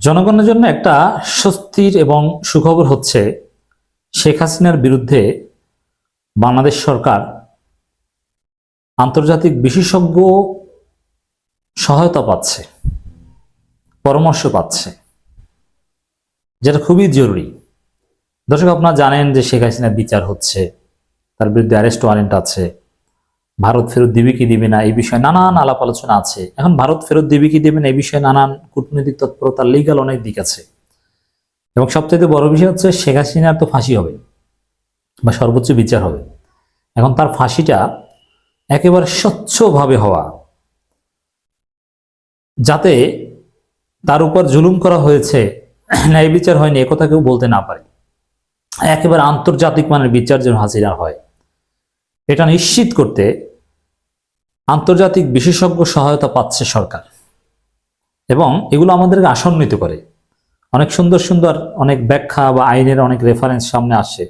জনগণের জন্য একটা স্বস্তির এবং সুখবর হচ্ছে শেখ হাসিনার বিরুদ্ধে বাংলাদেশ সরকার আন্তর্জাতিক বিশেষজ্ঞ সহায়তা পাচ্ছে, পরামর্শ পাচ্ছে, যেটা খুবই জরুরি। দর্শক, আপনারা জানেন যে শেখ হাসিনার বিচার হচ্ছে, তার বিরুদ্ধে অ্যারেস্ট ওয়ারেন্ট আছে, ভারত ফেরত দিবে কি দিবে না এই বিষয়ে নানান আলাপ আলোচনা আছে। এখন ভারত ফেরত দিবে কি দেবে না এই বিষয়ে নানান কূটনৈতিক তৎপরতা, লিগাল অনেক দিক আছে। এবং সবচেয়ে বড় বিষয় হচ্ছে শেখ হাসিনার তো ফাঁসি হবে বা সর্বোচ্চ বিচার হবে। এখন তার ফাঁসিটা একেবারে স্বচ্ছভাবে হওয়া, যাতে তার উপর জুলুম করা হয়েছে, ন্যায় বিচার হয়নি একথা কেউ বলতে না পারে। একেবারে আন্তর্জাতিক মানের বিচার যেন হাসিনার হয়, এটা নিশ্চিত করতে আন্তর্জাতিক বিশেষজ্ঞ সহায়তা পাচ্ছে সরকার। এবং এগুলো আমাদেরকে আশান্বিত করে। অনেক সুন্দর সুন্দর অনেক ব্যাখ্যা বা আইনের অনেক রেফারেন্স সামনে আসে,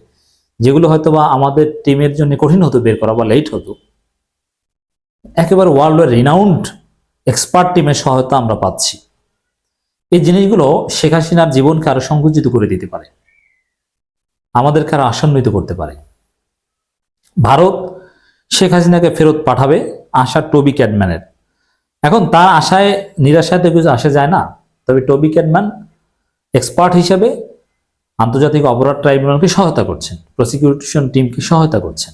যেগুলো হয়তো বা আমাদের টিমের জন্য কঠিন হতো বের করা বা লেট হতো। একেবারে ওয়ার্ল্ডের রিনাউন্ড এক্সপার্ট টিমের সহায়তা আমরা পাচ্ছি। এই জিনিসগুলো শেখ হাসিনার জীবনকে আরো সংকুচিত করে দিতে পারে, আমাদেরকে আরো আশান্বিত করতে পারে। ভারত শেখ হাসিনাকে ফেরত পাঠাবে আশা টবি ক্যাডম্যানের। এখন তার আশায় নিরাশায় তো কিছু আসা যায় না, তবে টবি ক্যাডম্যান এক্সপার্ট হিসেবে আন্তর্জাতিক অপরাধ ট্রাইব্যুনালকে সহায়তা করছেন, প্রসিকিউশন টিমকে সহায়তা করছেন।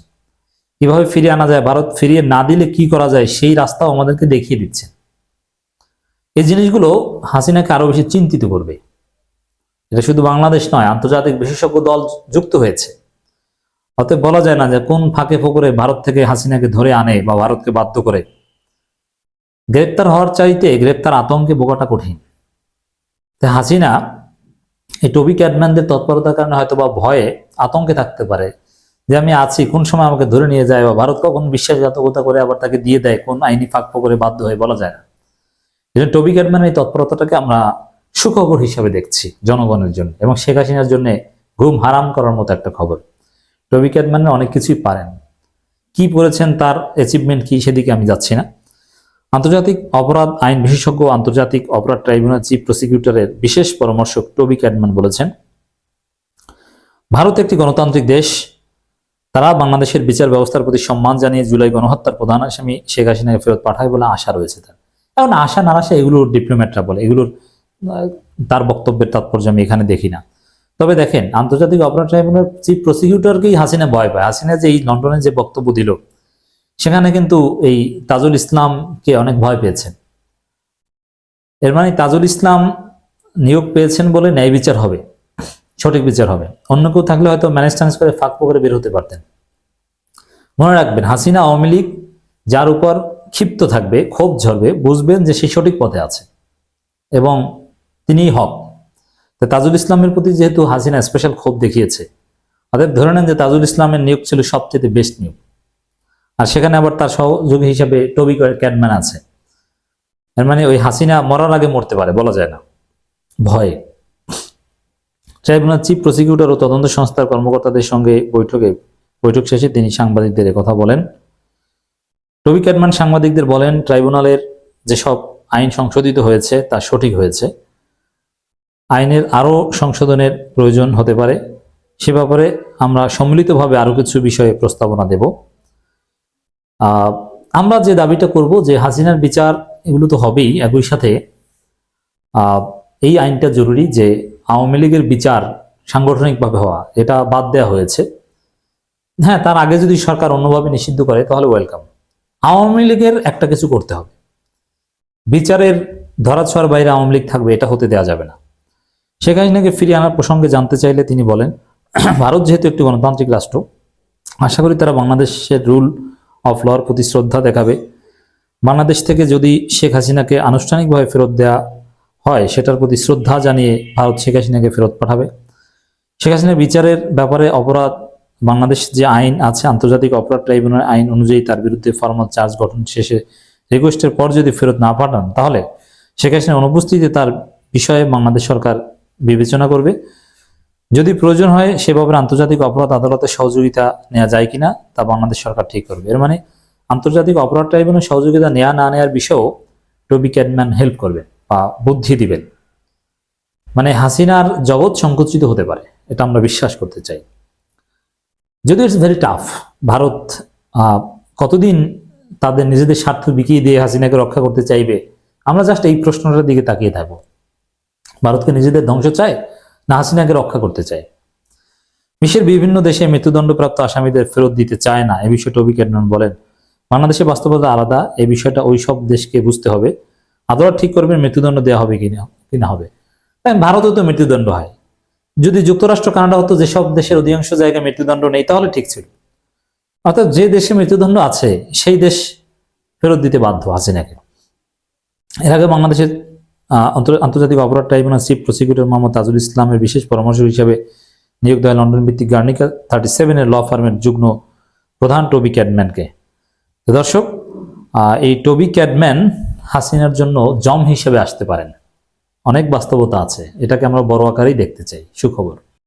কিভাবে ফিরিয়ে আনা যায়, ভারত ফিরিয়ে না দিলে কি করা যায়, সেই রাস্তাও আমাদেরকে দেখিয়ে দিচ্ছেন। এই জিনিসগুলো হাসিনাকে আরো বেশি চিন্তিত করবে। এটা শুধু বাংলাদেশ নয়, আন্তর্জাতিক বিশেষজ্ঞ দল যুক্ত হয়েছে। অতএব বলা যায় না যে কোন ফাঁকে ফোকরে ভারত থেকে হাসিনাকে ধরে আনে বা ভারতকে বাধ্য করে। গ্রেপ্তার হওয়ার চাইতে গ্রেপ্তার আতঙ্কে বোকাটা কঠিন। তাই হাসিনা এই টবি ক্যাডম্যানদের তৎপরতার কারণে হয়তো বা ভয়ে আতঙ্কে থাকতে পারে যে আমি আছি, কোন সময় আমাকে ধরে নিয়ে যায়, বা ভারত কখন বিশ্বাসঘাতকতা করে আবার তাকে দিয়ে দেয়, কোন আইনি ফাঁক ফোকরে বাধ্য হয়ে, বলা যায় না। এই জন্য টবি ক্যাডম্যানের এই তৎপরতাটাকে আমরা সুখবর হিসাবে দেখছি জনগণের জন্য, এবং শেখ হাসিনার জন্য ঘুম হারাম করার মতো একটা খবর। টবি ক্যাডম্যান অনেক কিছুই পারেন, কি পড়েছেন, তার অ্যাচিভমেন্ট কি, সেদিকে আমি যাচ্ছি না। আন্তর্জাতিক অপরাধ আইন বিশেষজ্ঞ আন্তর্জাতিক অপরাধ ট্রাইব্যুনাল চিফ প্রসিকিউটরের বিশেষ পরামর্শক টবি ক্যাডম্যান বলেছেন, ভারত একটি গণতান্ত্রিক দেশ, তারা বাংলাদেশের বিচার ব্যবস্থার প্রতি সম্মান জানিয়ে জুলাই গণহত্যার প্রধান আসামি শেখ হাসিনাকে ফেরত পাঠায় বলে আশা রয়েছে তার। এখন আশা না আসা এগুলোর ডিপ্লোম্যাটরা বলে, এগুলোর তার বক্তব্যের তাৎপর্য আমি এখানে দেখি না। তবে দেখেন, আন্তর্জাতিক অপরাধ ট্রাইব্যুনাল চিফ প্রসিকিউটরকেই হাসিনা ভয় পায়। হাসিনা যে এই লন্ডনে যে বক্তব্য দিল, সেখানে কিন্তু এই তাজুল ইসলামকে অনেক ভয় পেয়েছেন। এর মানে তাজুল ইসলাম নিয়োগ পেয়েছেন বলে ন্যায় বিচার হবে, সঠিক বিচার হবে। অন্য কেউ থাকলে হয়তো ম্যানেজ ট্যানেজ করে ফাঁক করে বের হতে পারতেন। মনে রাখবেন, হাসিনা আওয়ামী লীগ যার উপর ক্ষিপ্ত থাকবে, ক্ষোভ ঝরবে, বুঝবেন যে সে সঠিক পথে আছে এবং তিনিই হক। তাজুল ইসলামের প্রতি যেহেতু হাসিনা স্পেশাল ক্ষোভ দেখিয়েছে, অতএব ধরে নেন যে তাজুল ইসলামের নিয়োগ ছিল সবচেয়ে বেস্ট নিয়োগ। আর সেখানে আবার তার সহযোগী হিসাবে টবি ক্যাডম্যান আছে। এর মানে ওই হাসিনা মরার আগে মরতে পারে, বলা যায় না, ভয়ে। ট্রাইব্যুনাল চিফ প্রসিকিউটর ও তদন্ত সংস্থার কর্মকর্তাদের সঙ্গে বৈঠক শেষে তিনি সাংবাদিকদের কথা বলেন। টবি ক্যাডম্যান সাংবাদিকদের বলেন, ট্রাইব্যুনালের যেসব আইন সংশোধিত হয়েছে তা সঠিক হয়েছে, আইনের আরও সংশোধনের প্রয়োজন হতে পারে, সে ব্যাপারে আমরা সম্মিলিতভাবে আরো কিছু বিষয়ে প্রস্তাবনা দেব। আমরা যে দাবিটা করব যে হাসিনার বিচার, এগুলো তো হবেই, একই সাথে এই আইনটা জরুরি যে আওয়ামী লীগের বিচার সাংগঠনিকভাবে হওয়া, এটা বাদ দেওয়া হয়েছে। হ্যাঁ, তার আগে যদি সরকার অন্যভাবে নিষিদ্ধ করে তাহলে ওয়েলকাম। আওয়ামী লীগের একটা কিছু করতে হবে, বিচারের ধরাছোঁয়ার বাইরে আওয়ামী লীগ থাকবে, এটা হতে দেওয়া যাবে না। শেখ হাসিনাকে ফিরিয়ে আনার প্রসঙ্গে জানতে চাইলে তিনি বলেন, ভারত যেহেতু একটি গণতান্ত্রিক রাষ্ট্র, আশা করি তারা বাংলাদেশের রুল অফ লর প্রতি শ্রদ্ধা দেখাবে। বাংলাদেশ থেকে যদি শেখ হাসিনাকে আনুষ্ঠানিকভাবে ফেরত দেওয়া হয়, সেটার প্রতি শ্রদ্ধা জানিয়ে ভারত শেখ হাসিনাকে ফেরত পাঠাবে। শেখ হাসিনার বিচারের ব্যাপারে অপরাধ, বাংলাদেশ যে আইন আছে, আন্তর্জাতিক অপরাধ ট্রাইব্যুনাল আইন অনুযায়ী তার বিরুদ্ধে ফরমাল চার্জ গঠন শেষে রিকোয়েস্টের পর যদি ফেরত না পাঠান, তাহলে শেখ হাসিনার অনুপস্থিতিতে তার বিষয়ে বাংলাদেশ সরকার বিবেচনা করবে। যদি প্রয়োজন হয় সে ব্যাপারে আন্তর্জাতিক অপরাধ আদালতের সহযোগিতা নেওয়া যায় কিনা তা বাংলাদেশ সরকার ঠিক করবে। এর মানে আন্তর্জাতিক অপরাধ ট্রাইব্যুনাল সহযোগিতা নেওয়া না নেওয়ার বিষয়েও টবি ক্যাডম্যান হেল্প করবে বা বুদ্ধি দিবেন। মানে হাসিনার জগৎ সংকুচিত হতে পারে, এটা আমরা বিশ্বাস করতে চাই। যদিও ইটস ভেরি টাফ। ভারত কতদিন তাদের নিজেদের স্বার্থ বিকিয়ে দিয়ে হাসিনাকে রক্ষা করতে চাইবে? আমরা জাস্ট এই প্রশ্নটার দিকে তাকিয়ে থাকবো। ভারতকে নিজেদের ধ্বংস চায় না হাসিনাকে রক্ষা করতে চায়? বিশ্বের বিভিন্ন দেশে মৃত্যুদণ্ডপ্রাপ্ত আসামিদের ফেরত দিতে চায় না, এ বিষয়ে টবি ক্যাডম্যান বলেন, বাংলাদেশের বাস্তবতা আলাদা, এই বিষয়টা ওই সব দেশকে বুঝতে হবে। আদালত ঠিক করবেন মৃত্যুদণ্ড দেওয়া হবে কিনা হবে। ভারতেও তো মৃত্যুদণ্ড হয়। যদি যুক্তরাষ্ট্র, কানাডা হতো, যেসব দেশের অধিকাংশ জায়গায় মৃত্যুদণ্ড নেই, তাহলে ঠিক ছিল। অর্থাৎ যে দেশে মৃত্যুদণ্ড আছে সেই দেশ ফেরত দিতে বাধ্য হাসিনাকে। এর আগে বাংলাদেশের আন্তর্জাতিক অপরাধ tribunal chief prosecutor Mohammad Tajul ইসলামের বিশেষ পরামর্শক হিসেবে নিয়োগ দেওয়া লন্ডন ভিত্তিক গার্নিকা 37-এর ল ফার্মের যুগ্ম প্রধান টবি ক্যাডম্যানকে। দর্শক, এই টবি ক্যাডম্যান হাসিনার জন্য জম হিসেবে আসতে পারেন। অনেক বাস্তবতা আছে, এটাকে আমরা বড় আকারেই দেখতে চাই। সুখবর।